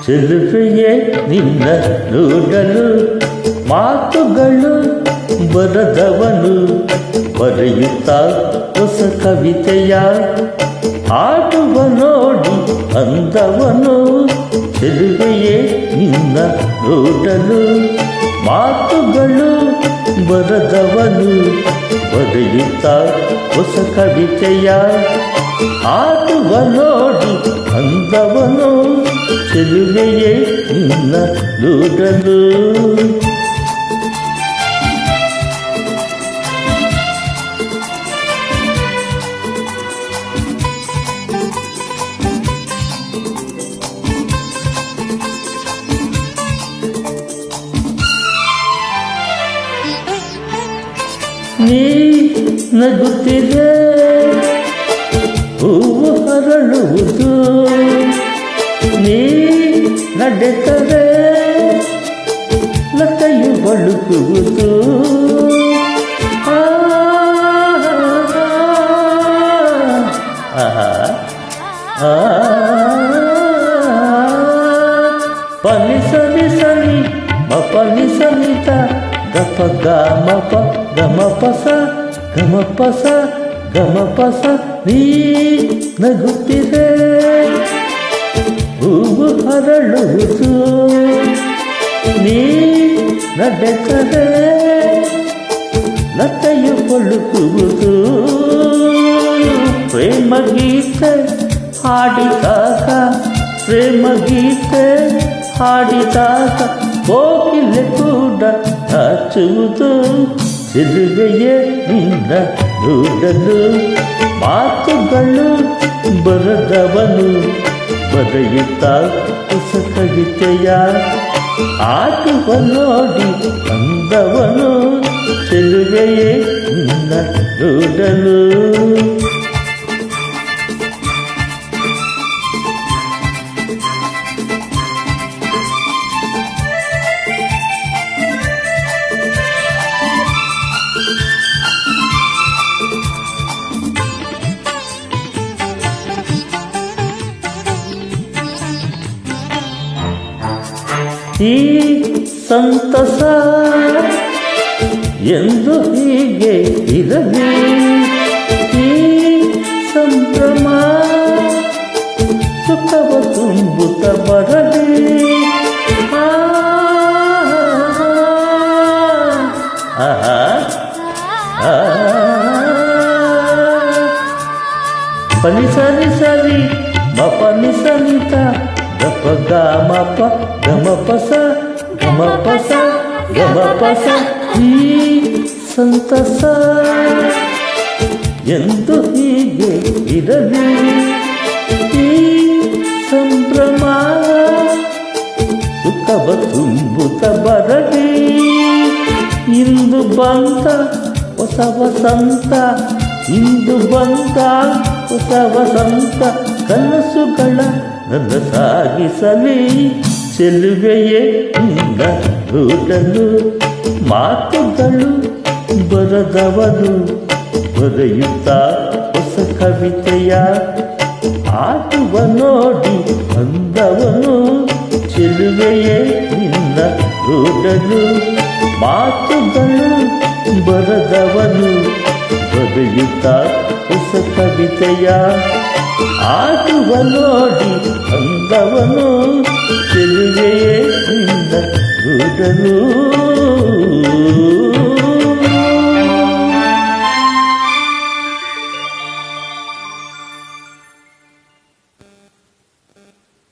ಚೆಲುವೆಯೇ ನಿನ್ನ ನೋಡಲು ಮಾತುಗಳು ಬರದವನು ಬರೆಯುತ್ತಾ ಹೊಸ ಕವಿತೆಯ ಹಾಡುವ ನೋಡಿ ಅಂದವನು. ಚೆಲುವೆಯೇ ನಿನ್ನ ನೋಡಲು ಮಾತುಗಳು ಬರದವನು ಬರೆಯುತ್ತಾ ಹೊಸ ಕವಿತೆಯ ಹಾಡುವ ನೋಡಿ ಅಂದವನು. ಚೆಲುವೆಯೇ ನಿನ್ನ ನೋಡಲು ನೀ ನಗುತ್ತಿದೆ ಹೂವು ಹರಳುವುದು, ನೀ ನಡೆದರೆ ಲತೆಯು ಬಳುಕುವುದು. ಪನಿ ಸನಿ ಸನಿ ಮಪನಿ ಸನಿತ ಗಪ ಗಮಪ ಗಮಪಸ ಗಮಪಸ ಗಮಪಸ. ನೀ ನಗುತ್ತಿದೆ ಹೂವು ಹರಳುವುದು, ನೀ ನಡೆದರೆ ಲತೆಯು ಬಳುಕುವುದು. ಪ್ರೇಮ ಗೀತೆ ಹಾಡಿದಾಗ ಪ್ರೇಮ ಗೀತೆ ಹಾಡಿದಾಗ ಕೋಗಿಲೆ ಕೂಡ ನಾಚುವುದು. ಚೆಲುವೆಯೇ ನಿನ್ನ ನೋಡಲು ಮಾತುಗಳು ಬರದವನು ಬರೆಯುತ್ತಾ ಹೊಸ ಕವಿತೆಯ ಆಟುವ ನೋಡಿ ಅಂದವನು. ಚೆಲುವೆಯೇ ನಿನ್ನ ನೋಡಲು ಈ ಸಂತಸ ಎಂದು ಹೀಗೆ ಇರಲಿ, ಈ ಸಂಭ್ರಮ ಸುಖವ ತುಂಬುತ್ತ ಬರಲಿ. ಪನಿ ಸರಿ ಸರಿ ಮಪನಿ ಸನಿತ ಗಪ ಗಮಪ ಗಮಪಸ ಗಮಪಸ ಗಮಪಸ. ಈ ಸಂತಸ ಎಂದು ಹೀಗೆ ಇರಲಿ, ಈ ಸಂಭ್ರಮ ಸುಖವ ತುಂಬುತ್ತ ಬರಲಿ. ಇಂದು ಬಂದ ಹೊಸ ವಸಂತ, ಇಂದು ಬಂದ ಹೊಸ ವಸಂತ, ಕನಸುಗಳ ನನ್ನ ಸಾಗಿಸಲಿ. ಚೆಲುವೆಯೇ ನಿನ್ನ ನೋಡಲು ಮಾತುಗಳು ಬರದವನು ಬರೆಯುತ್ತಾ ಹೊಸ ಕವಿತೆಯ ಆಟುವ ನೋಡಿ ಅಂದವನು. ಚೆಲುವೆಯೇ ನಿನ್ನ ನೋಡಲು ಮಾತುಗಳು ಬರದವನು ಬರೆಯುತ್ತಾ ಹೊಸ ಕವಿತೆಯ ಆಟುವ ನೋಡಿ ಅಂದವನು. ಚೆಲುವೆಯೇ ನಿನ್ನ ನೋಡಲು